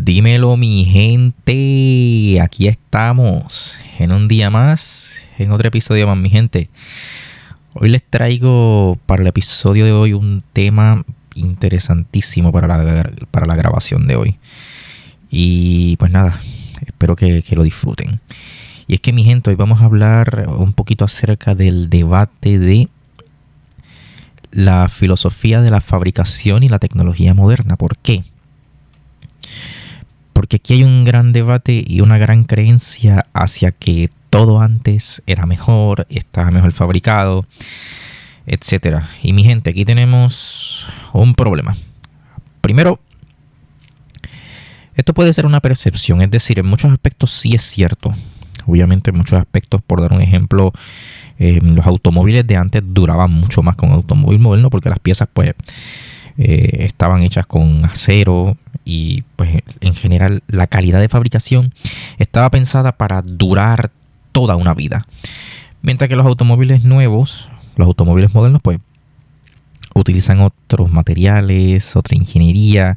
Dímelo, mi gente. Aquí estamos en un día más, en otro episodio más, mi gente. Hoy les traigo para el episodio de hoy un tema interesantísimo para la grabación de hoy. Y pues nada, espero que lo disfruten. Y es que, mi gente, hoy vamos a hablar un poquito acerca del debate de la filosofía de la fabricación y la tecnología moderna. ¿Por qué? Porque aquí hay un gran debate y una gran creencia hacia que todo antes era mejor, estaba mejor fabricado, etc. Y mi gente, aquí tenemos un problema. Primero, esto puede ser una percepción, es decir, en muchos aspectos sí es cierto. Obviamente en muchos aspectos, por dar un ejemplo, los automóviles de antes duraban mucho más que un automóvil moderno porque las piezas pues estaban hechas con acero y pues en general la calidad de fabricación estaba pensada para durar toda una vida. Mientras que los automóviles nuevos, los automóviles modernos pues utilizan otros materiales, otra ingeniería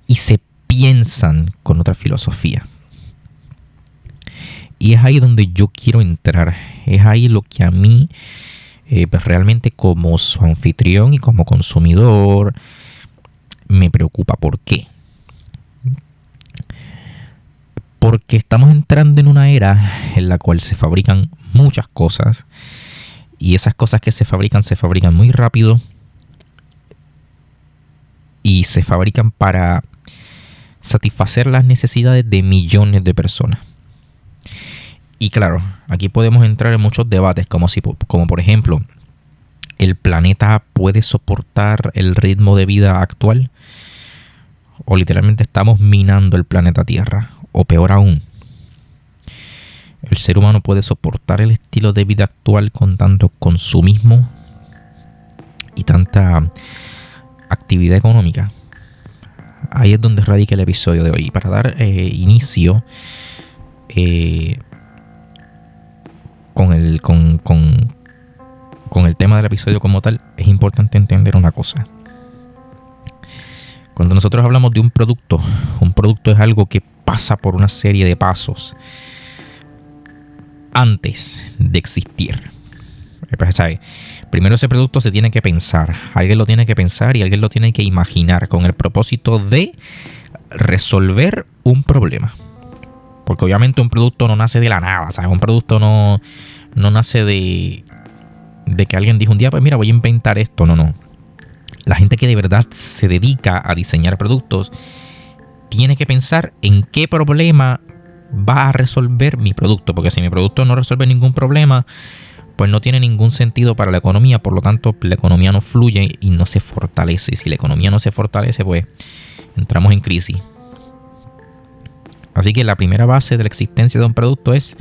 y se piensan con otra filosofía. Y es ahí donde yo quiero entrar. Es ahí lo que a mí, pues realmente como su anfitrión y como consumidor, me preocupa. ¿Por qué? Porque estamos entrando en una era en la cual se fabrican muchas cosas. Y esas cosas que se fabrican muy rápido. Y se fabrican para satisfacer las necesidades de millones de personas. Y claro, aquí podemos entrar en muchos debates, como por ejemplo, ¿el planeta puede soportar el ritmo de vida actual? ¿O literalmente estamos minando el planeta Tierra? O peor aún, ¿el ser humano puede soportar el estilo de vida actual con tanto consumismo y tanta actividad económica? Ahí es donde radica el episodio de hoy. Para dar inicio con el tema del episodio como tal, es importante entender una cosa. Cuando nosotros hablamos de un producto es algo que pasa por una serie de pasos antes de existir. ¿Sabes? Primero ese producto se tiene que pensar, alguien lo tiene que pensar y alguien lo tiene que imaginar con el propósito de resolver un problema. Porque obviamente un producto no nace de la nada, ¿sabes? Un producto no nace de que alguien dijo un día, pues mira, voy a inventar esto. No. La gente que de verdad se dedica a diseñar productos tiene que pensar en qué problema va a resolver mi producto. Porque si mi producto no resuelve ningún problema, pues no tiene ningún sentido para la economía. Por lo tanto, la economía no fluye y no se fortalece. Y si la economía no se fortalece, pues entramos en crisis. Así que la primera base de la existencia de un producto es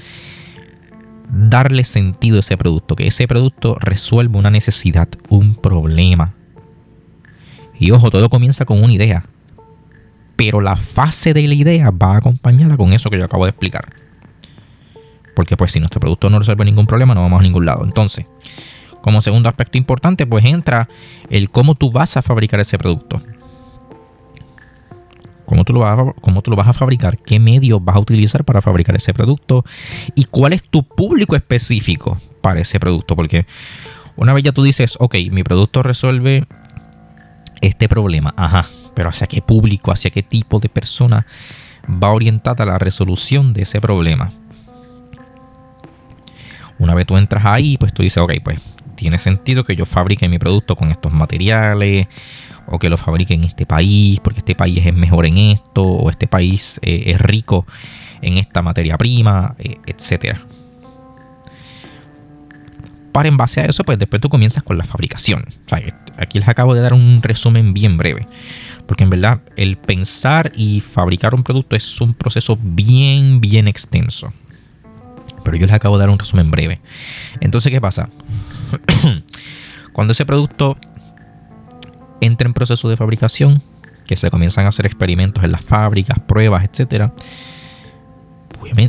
darle sentido a ese producto, que ese producto resuelva una necesidad, un problema. Y ojo, todo comienza con una idea, pero la fase de la idea va acompañada con eso que yo acabo de explicar. Porque pues si nuestro producto no resuelve ningún problema, no vamos a ningún lado. Entonces, como segundo aspecto importante, pues entra el cómo tú vas a fabricar ese producto. ¿Cómo tú lo vas a fabricar? ¿Qué medios vas a utilizar para fabricar ese producto? ¿Y cuál es tu público específico para ese producto? Porque una vez ya tú dices, ok, mi producto resuelve este problema. Ajá, pero ¿hacia qué público, hacia qué tipo de persona va orientada la resolución de ese problema? Una vez tú entras ahí, pues tú dices, ok, pues tiene sentido que yo fabrique mi producto con estos materiales, o que lo fabrique en este país, porque este país es mejor en esto, o este país es rico en esta materia prima, etc. Para en base a eso, pues después tú comienzas con la fabricación. O sea, aquí les acabo de dar un resumen bien breve, porque en verdad el pensar y fabricar un producto es un proceso bien extenso. Pero yo les acabo de dar un resumen breve. Entonces, ¿qué pasa? Cuando ese producto entra en proceso de fabricación, que se comienzan a hacer experimentos en las fábricas, pruebas, etc.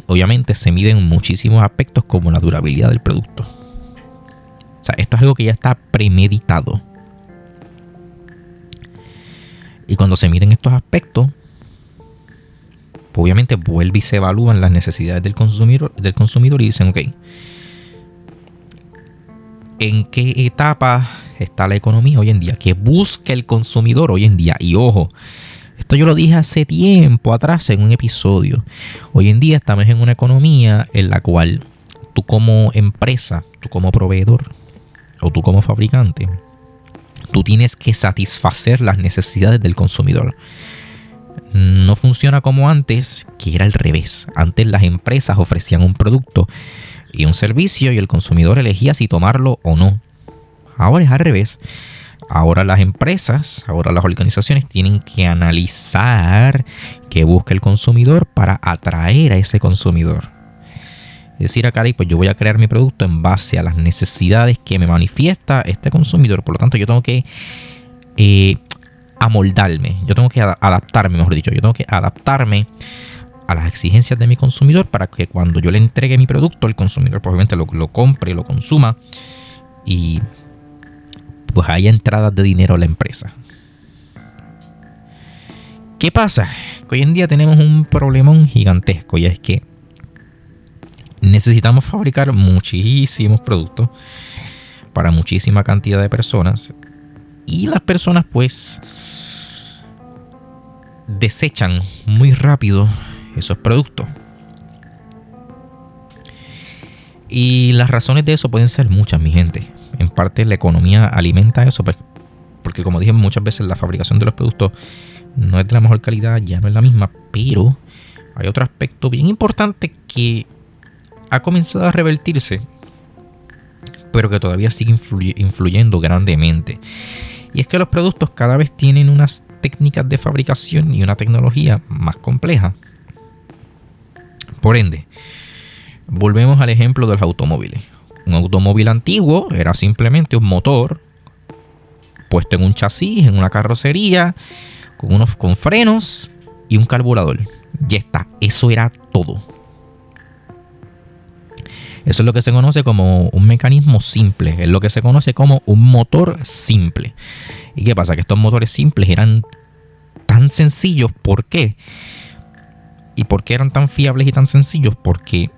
Obviamente se miden muchísimos aspectos como la durabilidad del producto. O sea, esto es algo que ya está premeditado. Y cuando se miden estos aspectos, obviamente vuelve y se evalúan las necesidades del consumidor y dicen, ok, ¿en qué etapa está la economía hoy en día? ¿Qué busca el consumidor hoy en día? Y ojo, esto yo lo dije hace tiempo atrás en un episodio. Hoy en día estamos en una economía en la cual tú como empresa, tú como proveedor o tú como fabricante, tú tienes que satisfacer las necesidades del consumidor. No funciona como antes, que era al revés. Antes las empresas ofrecían un producto y un servicio y el consumidor elegía si tomarlo o no. Ahora es al revés. Ahora las empresas, ahora las organizaciones tienen que analizar qué busca el consumidor para atraer a ese consumidor. Es decir, acá pues yo voy a crear mi producto en base a las necesidades que me manifiesta este consumidor. Por lo tanto, yo tengo que amoldarme, yo tengo que adaptarme, mejor dicho, yo tengo que adaptarme a las exigencias de mi consumidor para que cuando yo le entregue mi producto, el consumidor probablemente lo compre, lo consuma y pues haya entradas de dinero a la empresa. ¿Qué pasa? Que hoy en día tenemos un problemón gigantesco y es que necesitamos fabricar muchísimos productos para muchísima cantidad de personas y las personas pues desechan muy rápido esos productos. Y las razones de eso pueden ser muchas, mi gente. En parte la economía alimenta eso, porque como dije muchas veces la fabricación de los productos no es de la mejor calidad, ya no es la misma, pero hay otro aspecto bien importante que ha comenzado a revertirse, pero que todavía sigue influyendo grandemente. Y es que los productos cada vez tienen unas técnicas de fabricación y una tecnología más compleja. Por ende, volvemos al ejemplo de los automóviles. Un automóvil antiguo era simplemente un motor puesto en un chasis, en una carrocería, con frenos y un carburador. Ya está, eso era todo. Eso es lo que se conoce como un mecanismo simple, es lo que se conoce como un motor simple. ¿Y qué pasa? Que estos motores simples eran tan sencillos. ¿Por qué? ¿Y por qué eran tan fiables y tan sencillos? Porque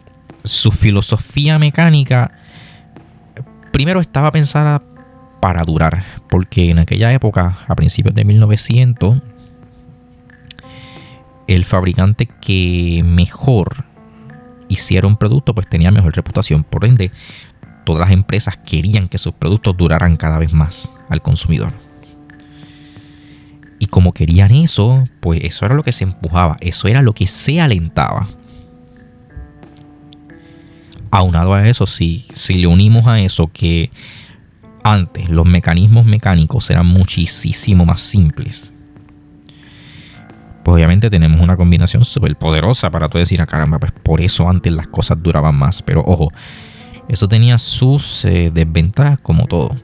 su filosofía mecánica primero estaba pensada para durar, porque en aquella época, a principios de 1900, el fabricante que mejor hiciera un producto pues tenía mejor reputación. Por ende, todas las empresas querían que sus productos duraran cada vez más al consumidor. Y como querían eso, pues eso era lo que se empujaba, eso era lo que se alentaba. Aunado a eso, si le unimos a eso que antes los mecanismos mecánicos eran muchísimo más simples, pues obviamente tenemos una combinación súper poderosa para tú decir, caramba, pues por eso antes las cosas duraban más. Pero ojo, eso tenía sus desventajas como todo.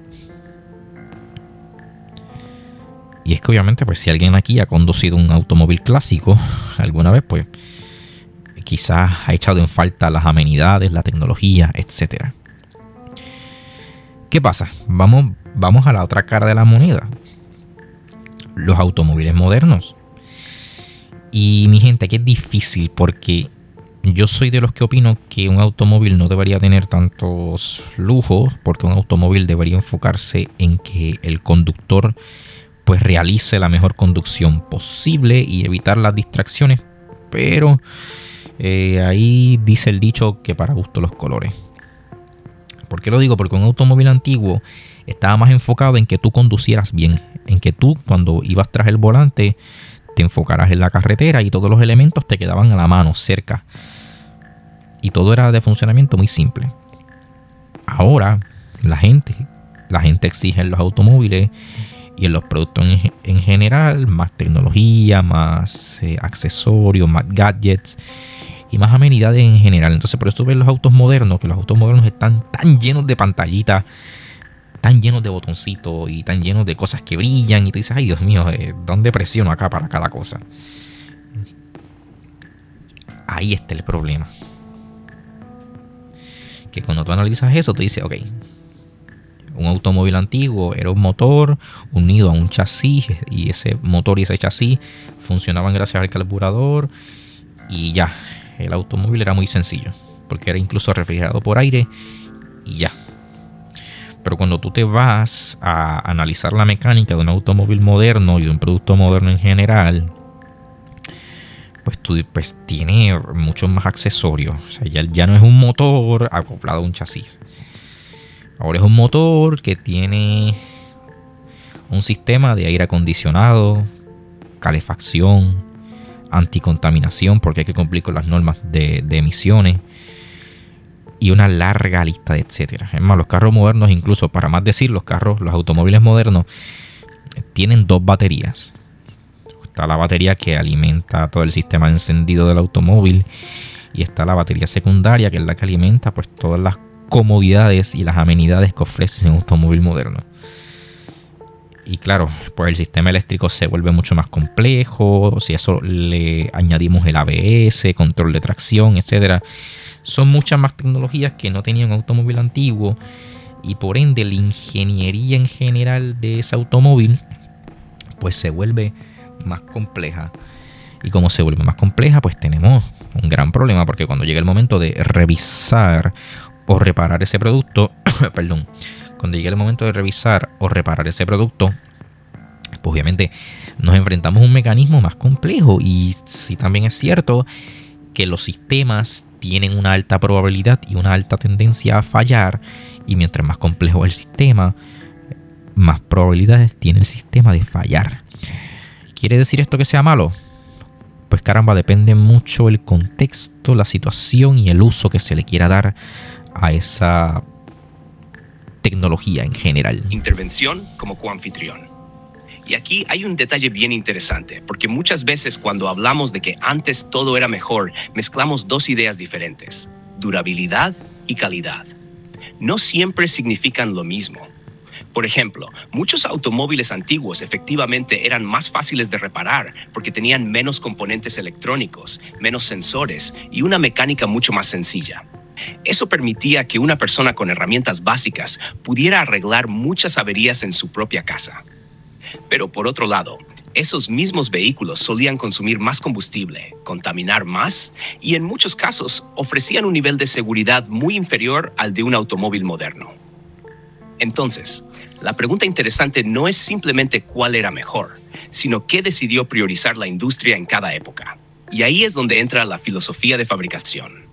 Y es que obviamente, pues si alguien aquí ha conducido un automóvil clásico alguna vez, pues quizás ha echado en falta las amenidades, la tecnología, etc. ¿Qué pasa? Vamos a la otra cara de la moneda. Los automóviles modernos. Y mi gente, aquí es difícil porque yo soy de los que opino que un automóvil no debería tener tantos lujos, porque un automóvil debería enfocarse en que el conductor pues realice la mejor conducción posible y evitar las distracciones. Pero ahí dice el dicho que para gusto los colores. ¿Por qué lo digo? Porque un automóvil antiguo estaba más enfocado en que tú conducieras bien, en que tú cuando ibas tras el volante te enfocaras en la carretera y todos los elementos te quedaban a la mano, cerca. Y todo era de funcionamiento muy simple. Ahora la gente exige en los automóviles y en los productos en general más tecnología, más accesorios, más gadgets y más amenidades en general. Entonces por eso ves los autos modernos, que los autos modernos están tan llenos de pantallitas, tan llenos de botoncitos y tan llenos de cosas que brillan y tú dices, ay Dios mío, ¿dónde presiono acá para cada cosa? Ahí está el problema. Que cuando tú analizas eso, tú dices, ok, un automóvil antiguo era un motor unido a un chasis y ese motor y ese chasis funcionaban gracias al carburador y ya. El automóvil era muy sencillo, porque era incluso refrigerado por aire y ya. Pero cuando tú te vas a analizar la mecánica de un automóvil moderno y de un producto moderno en general, pues tiene muchos más accesorios. O sea, ya no es un motor acoplado a un chasis. Ahora es un motor que tiene un sistema de aire acondicionado, calefacción, anticontaminación, porque hay que cumplir con las normas de emisiones, y una larga lista de etcétera. Es más, los carros modernos, incluso para más decir, los automóviles modernos tienen 2 baterías. Está la batería que alimenta todo el sistema de encendido del automóvil, y está la batería secundaria, que es la que alimenta pues todas las comodidades y las amenidades que ofrece un automóvil moderno. Y claro, pues el sistema eléctrico se vuelve mucho más complejo. Si a eso le añadimos el ABS, control de tracción, etcétera, son muchas más tecnologías que no tenía un automóvil antiguo, y por ende la ingeniería en general de ese automóvil pues se vuelve más compleja. Y como se vuelve más compleja, pues tenemos un gran problema, porque cuando llega el momento de revisar o reparar ese producto, perdón, cuando llega el momento de revisar o reparar ese producto, pues obviamente nos enfrentamos a un mecanismo más complejo. Y sí, también es cierto que los sistemas tienen una alta probabilidad y una alta tendencia a fallar, y mientras más complejo es el sistema, más probabilidades tiene el sistema de fallar. ¿Quiere decir esto que sea malo? Pues caramba, depende mucho el contexto, la situación y el uso que se le quiera dar a esa tecnología en general. Intervención como coanfitrión. Y aquí hay un detalle bien interesante, porque muchas veces cuando hablamos de que antes todo era mejor, mezclamos 2 ideas diferentes: durabilidad y calidad. No siempre significan lo mismo. Por ejemplo, muchos automóviles antiguos efectivamente eran más fáciles de reparar porque tenían menos componentes electrónicos, menos sensores y una mecánica mucho más sencilla. Eso permitía que una persona con herramientas básicas pudiera arreglar muchas averías en su propia casa. Pero por otro lado, esos mismos vehículos solían consumir más combustible, contaminar más y en muchos casos ofrecían un nivel de seguridad muy inferior al de un automóvil moderno. Entonces, la pregunta interesante no es simplemente cuál era mejor, sino qué decidió priorizar la industria en cada época. Y ahí es donde entra la filosofía de fabricación.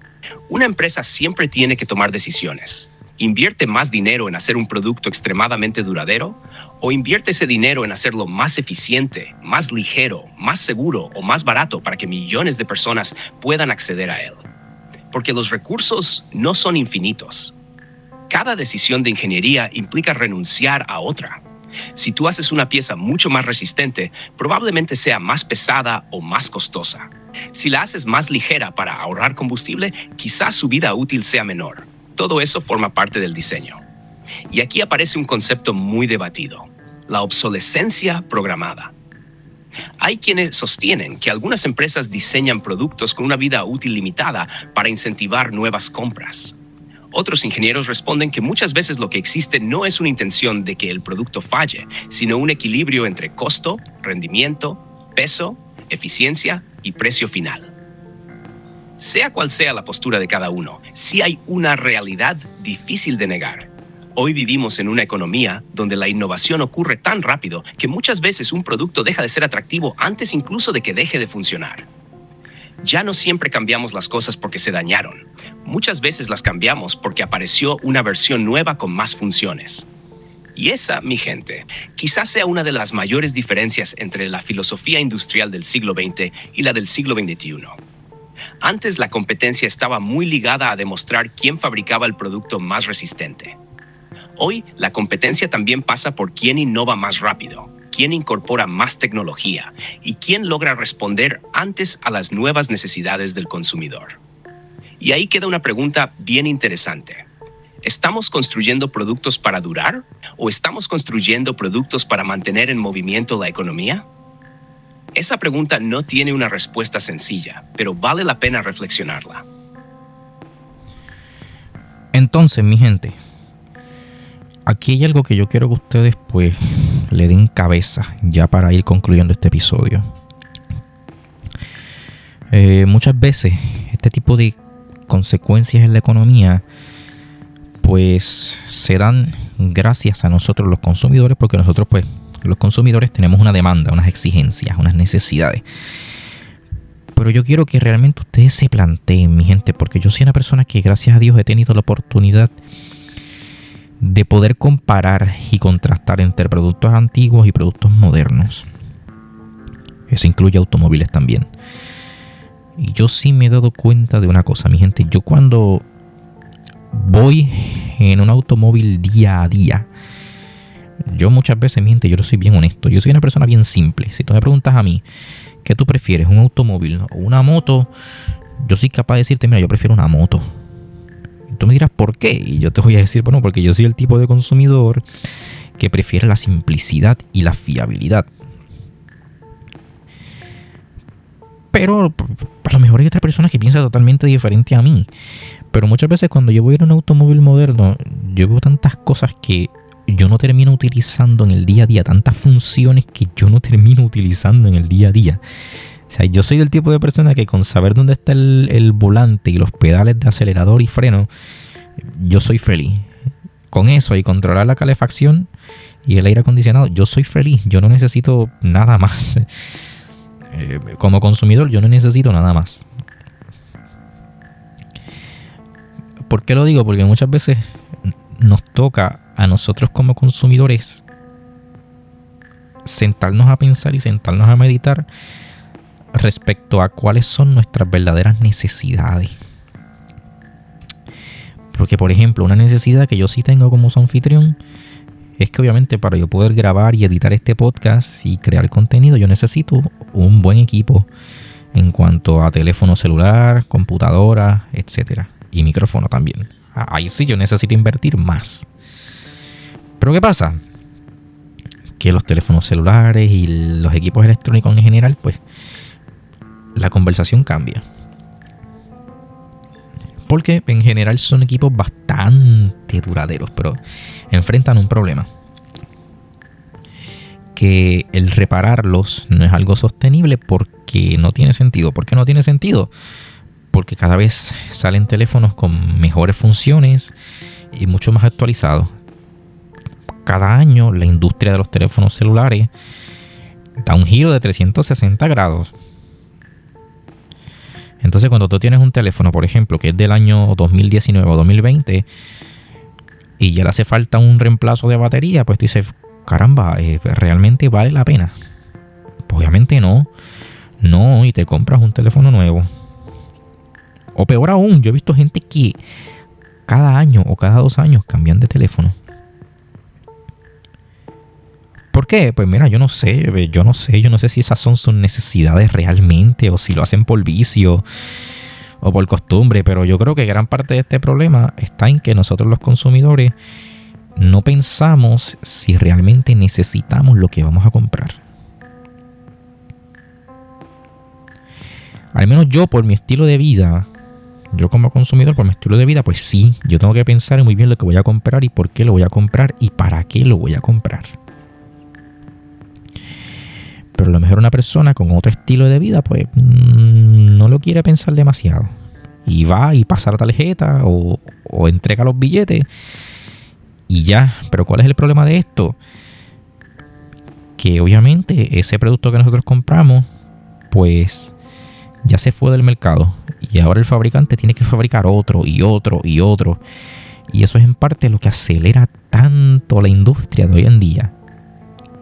Una empresa siempre tiene que tomar decisiones. ¿Invierte más dinero en hacer un producto extremadamente duradero? ¿O invierte ese dinero en hacerlo más eficiente, más ligero, más seguro o más barato para que millones de personas puedan acceder a él? Porque los recursos no son infinitos. Cada decisión de ingeniería implica renunciar a otra. Si tú haces una pieza mucho más resistente, probablemente sea más pesada o más costosa. Si la haces más ligera para ahorrar combustible, quizás su vida útil sea menor. Todo eso forma parte del diseño. Y aquí aparece un concepto muy debatido: la obsolescencia programada. Hay quienes sostienen que algunas empresas diseñan productos con una vida útil limitada para incentivar nuevas compras. Otros ingenieros responden que muchas veces lo que existe no es una intención de que el producto falle, sino un equilibrio entre costo, rendimiento, peso, eficiencia y precio final. Sea cual sea la postura de cada uno, sí hay una realidad difícil de negar. Hoy vivimos en una economía donde la innovación ocurre tan rápido que muchas veces un producto deja de ser atractivo antes incluso de que deje de funcionar. Ya no siempre cambiamos las cosas porque se dañaron. Muchas veces las cambiamos porque apareció una versión nueva con más funciones. Y esa, mi gente, quizás sea una de las mayores diferencias entre la filosofía industrial del siglo XX y la del siglo XXI. Antes la competencia estaba muy ligada a demostrar quién fabricaba el producto más resistente. Hoy la competencia también pasa por quién innova más rápido, quién incorpora más tecnología y quién logra responder antes a las nuevas necesidades del consumidor. Y ahí queda una pregunta bien interesante. ¿Estamos construyendo productos para durar o estamos construyendo productos para mantener en movimiento la economía? Esa pregunta no tiene una respuesta sencilla, pero vale la pena reflexionarla. Entonces, mi gente, aquí hay algo que yo quiero que ustedes pues le den cabeza ya para ir concluyendo este episodio. Muchas veces este tipo de consecuencias en la economía pues se dan gracias a nosotros los consumidores, porque nosotros pues los consumidores tenemos una demanda, unas exigencias, unas necesidades. Pero yo quiero que realmente ustedes se planteen, mi gente, porque yo soy una persona que gracias a Dios he tenido la oportunidad de poder comparar y contrastar entre productos antiguos y productos modernos. Eso incluye automóviles también. Y yo sí me he dado cuenta de una cosa, mi gente. Yo cuando voy en un automóvil día a día, yo muchas veces, mi gente, yo soy bien honesto. Yo soy una persona bien simple. Si tú me preguntas a mí, ¿qué tú prefieres? ¿Un automóvil o una moto? Yo soy capaz de decirte, mira, yo prefiero una moto. Y tú me dirás, ¿por qué? Y yo te voy a decir, bueno, porque yo soy el tipo de consumidor que prefiere la simplicidad y la fiabilidad. Pero a lo mejor hay otra persona que piensa totalmente diferente a mí. Pero muchas veces cuando yo voy en un automóvil moderno, yo veo tantas cosas que yo no termino utilizando en el día a día, tantas funciones que yo no termino utilizando en el día a día. O sea, yo soy del tipo de persona que con saber dónde está el volante y los pedales de acelerador y freno, yo soy feliz. Con eso y controlar la calefacción y el aire acondicionado, yo soy feliz. Yo no necesito nada más. Como consumidor, yo no necesito nada más. ¿Por qué lo digo? Porque muchas veces nos toca a nosotros como consumidores sentarnos a pensar y sentarnos a meditar respecto a cuáles son nuestras verdaderas necesidades. Porque, por ejemplo, una necesidad que yo sí tengo como su anfitrión es que obviamente para yo poder grabar y editar este podcast y crear contenido, yo necesito un buen equipo en cuanto a teléfono celular, computadora, etcétera, y micrófono también. Ahí sí yo necesito invertir más. Pero ¿qué pasa? Que los teléfonos celulares y los equipos electrónicos en general, pues la conversación cambia. Porque en general son equipos bastante duraderos, pero enfrentan un problema. Que el repararlos no es algo sostenible porque no tiene sentido. ¿Por qué no tiene sentido? Porque cada vez salen teléfonos con mejores funciones y mucho más actualizados. Cada año la industria de los teléfonos celulares da un giro de 360 grados. Entonces, cuando tú tienes un teléfono, por ejemplo, que es del año 2019 o 2020 y ya le hace falta un reemplazo de batería, pues tú dices, caramba, ¿realmente vale la pena? Pues obviamente no. No, y te compras un teléfono nuevo. O peor aún, yo he visto gente que cada año o cada 2 años cambian de teléfono. ¿Por qué? Pues mira, yo no sé si esas son sus necesidades realmente o si lo hacen por vicio o por costumbre, pero yo creo que gran parte de este problema está en que nosotros los consumidores no pensamos si realmente necesitamos lo que vamos a comprar. Al menos yo, por mi estilo de vida, yo como consumidor, por mi estilo de vida, pues sí, yo tengo que pensar muy bien lo que voy a comprar y por qué lo voy a comprar y para qué lo voy a comprar. Pero a lo mejor una persona con otro estilo de vida, pues no lo quiere pensar demasiado. Y va y pasa la tarjeta o entrega los billetes y ya. Pero ¿cuál es el problema de esto? Que obviamente ese producto que nosotros compramos, pues ya se fue del mercado. Y ahora el fabricante tiene que fabricar otro y otro y otro. Y eso es en parte lo que acelera tanto la industria de hoy en día.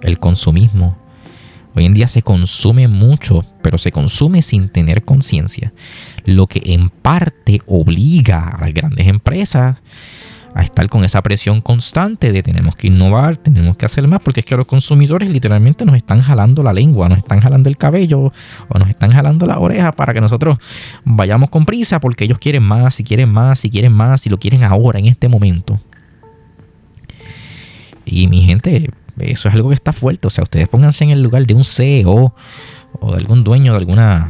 El consumismo. Hoy en día se consume mucho, pero se consume sin tener conciencia. Lo que en parte obliga a las grandes empresas a estar con esa presión constante de tenemos que innovar, tenemos que hacer más, porque es que los consumidores literalmente nos están jalando la lengua, nos están jalando el cabello o nos están jalando las orejas para que nosotros vayamos con prisa porque ellos quieren más y quieren más y quieren más y lo quieren ahora, en este momento. Y mi gente, eso es algo que está fuerte. O sea, ustedes pónganse en el lugar de un CEO o de algún dueño de alguna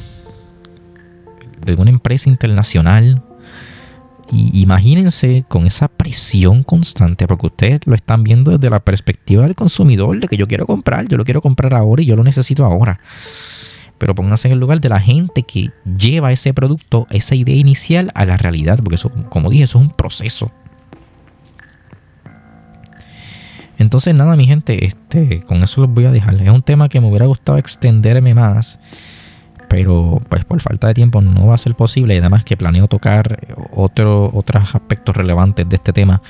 empresa internacional. Y imagínense con esa presión constante, porque ustedes lo están viendo desde la perspectiva del consumidor, de que yo quiero comprar, yo lo quiero comprar ahora y yo lo necesito ahora. pero pónganse en el lugar de la gente que lleva ese producto, esa idea inicial a la realidad, porque eso, como dije, eso es un proceso. Entonces nada, mi gente, con eso los voy a dejar. Es un tema que me hubiera gustado extenderme más, pero pues por falta de tiempo no va a ser posible. Y además que planeo tocar otros aspectos relevantes de este tema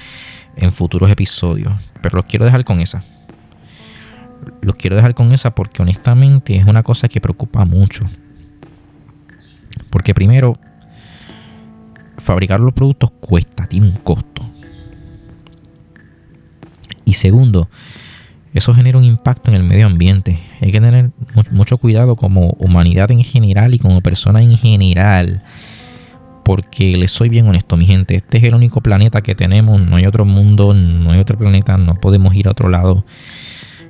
en futuros episodios. Pero los quiero dejar con esa. Los quiero dejar con esa porque honestamente es una cosa que preocupa mucho. Porque primero, fabricar los productos cuesta, tiene un costo. Y segundo, eso genera un impacto en el medio ambiente. Hay que tener mucho cuidado como humanidad en general y como persona en general. Porque les soy bien honesto, mi gente. Este es el único planeta que tenemos. No hay otro mundo, no hay otro planeta. No podemos ir a otro lado.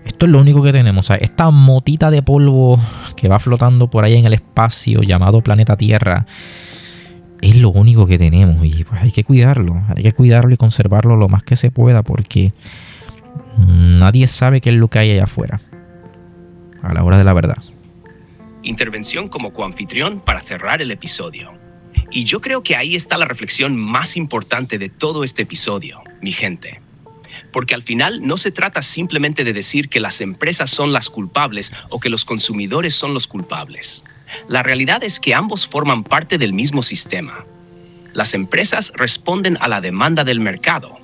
Esto es lo único que tenemos. O sea, esta motita de polvo que va flotando por ahí en el espacio llamado planeta Tierra es lo único que tenemos. Y pues hay que cuidarlo. Hay que cuidarlo y conservarlo lo más que se pueda porque nadie sabe qué es lo que hay allá afuera a la hora de la verdad. Intervención como coanfitrión para cerrar el episodio. Y yo creo que ahí está la reflexión más importante de todo este episodio, mi gente. Porque al final no se trata simplemente de decir que las empresas son las culpables o que los consumidores son los culpables. La realidad es que ambos forman parte del mismo sistema. Las empresas responden a la demanda del mercado,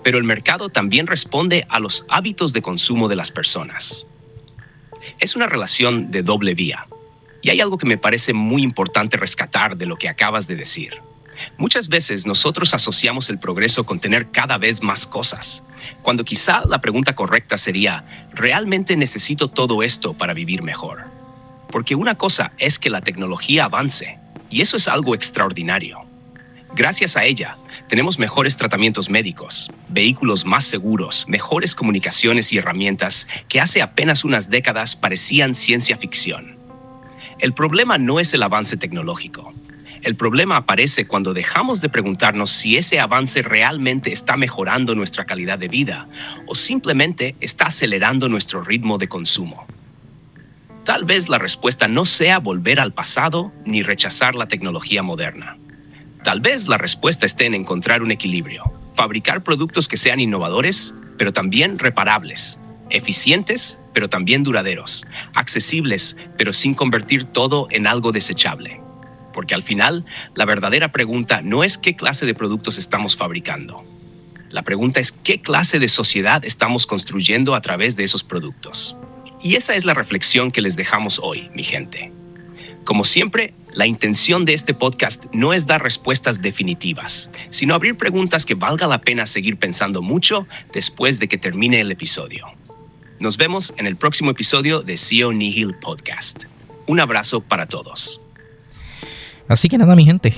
pero el mercado también responde a los hábitos de consumo de las personas. Es una relación de doble vía. Y hay algo que me parece muy importante rescatar de lo que acabas de decir. Muchas veces nosotros asociamos el progreso con tener cada vez más cosas, cuando quizá la pregunta correcta sería, ¿realmente necesito todo esto para vivir mejor? Porque una cosa es que la tecnología avance, y eso es algo extraordinario. Gracias a ella, tenemos mejores tratamientos médicos, vehículos más seguros, mejores comunicaciones y herramientas que hace apenas unas décadas parecían ciencia ficción. El problema no es el avance tecnológico. El problema aparece cuando dejamos de preguntarnos si ese avance realmente está mejorando nuestra calidad de vida o simplemente está acelerando nuestro ritmo de consumo. Tal vez la respuesta no sea volver al pasado ni rechazar la tecnología moderna. Tal vez la respuesta esté en encontrar un equilibrio, fabricar productos que sean innovadores, pero también reparables, eficientes, pero también duraderos, accesibles, pero sin convertir todo en algo desechable. Porque al final, la verdadera pregunta no es qué clase de productos estamos fabricando. La pregunta es qué clase de sociedad estamos construyendo a través de esos productos. Y esa es la reflexión que les dejamos hoy, mi gente. Como siempre, la intención de este podcast no es dar respuestas definitivas, sino abrir preguntas que valga la pena seguir pensando mucho después de que termine el episodio. Nos vemos en el próximo episodio de CEO Nihil Podcast. Un abrazo para todos. Así que nada, mi gente,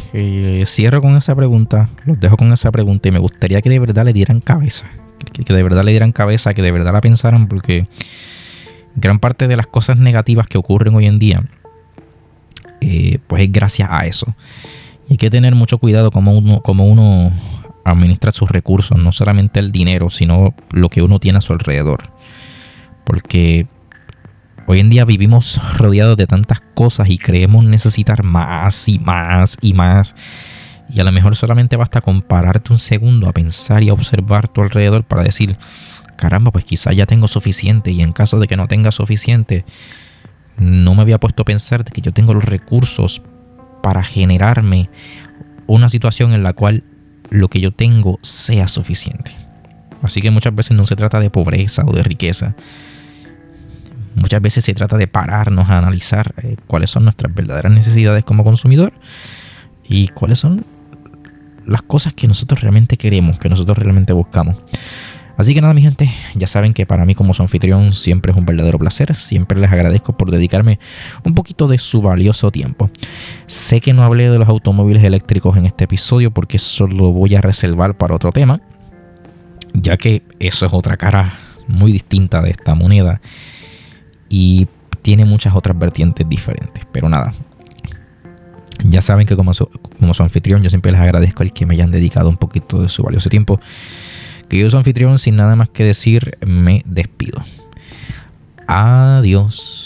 cierro con esa pregunta, los dejo con esa pregunta y me gustaría que de verdad le dieran cabeza, que de verdad le dieran cabeza, que de verdad la pensaran, porque gran parte de las cosas negativas que ocurren hoy en día pues es gracias a eso. Y hay que tener mucho cuidado como uno administra sus recursos, no solamente el dinero, sino lo que uno tiene a su alrededor. Porque hoy en día vivimos rodeados de tantas cosas y creemos necesitar más y más y más. Y a lo mejor solamente basta con pararte un segundo a pensar y a observar tu alrededor para decir, caramba, pues quizás ya tengo suficiente. Y en caso de que no tenga suficiente, no me había puesto a pensar de que yo tengo los recursos para generarme una situación en la cual lo que yo tengo sea suficiente. Así que muchas veces no se trata de pobreza o de riqueza. Muchas veces se trata de pararnos a analizar cuáles son nuestras verdaderas necesidades como consumidor y cuáles son las cosas que nosotros realmente queremos, que nosotros realmente buscamos. Así que nada, mi gente, ya saben que para mí como su anfitrión siempre es un verdadero placer. Siempre les agradezco por dedicarme un poquito de su valioso tiempo. Sé que no hablé de los automóviles eléctricos en este episodio porque eso lo voy a reservar para otro tema, ya que eso es otra cara muy distinta de esta moneda y tiene muchas otras vertientes diferentes. Pero nada, ya saben que como su anfitrión yo siempre les agradezco el que me hayan dedicado un poquito de su valioso tiempo. Que yo, su anfitrión, sin nada más que decir, me despido. Adiós.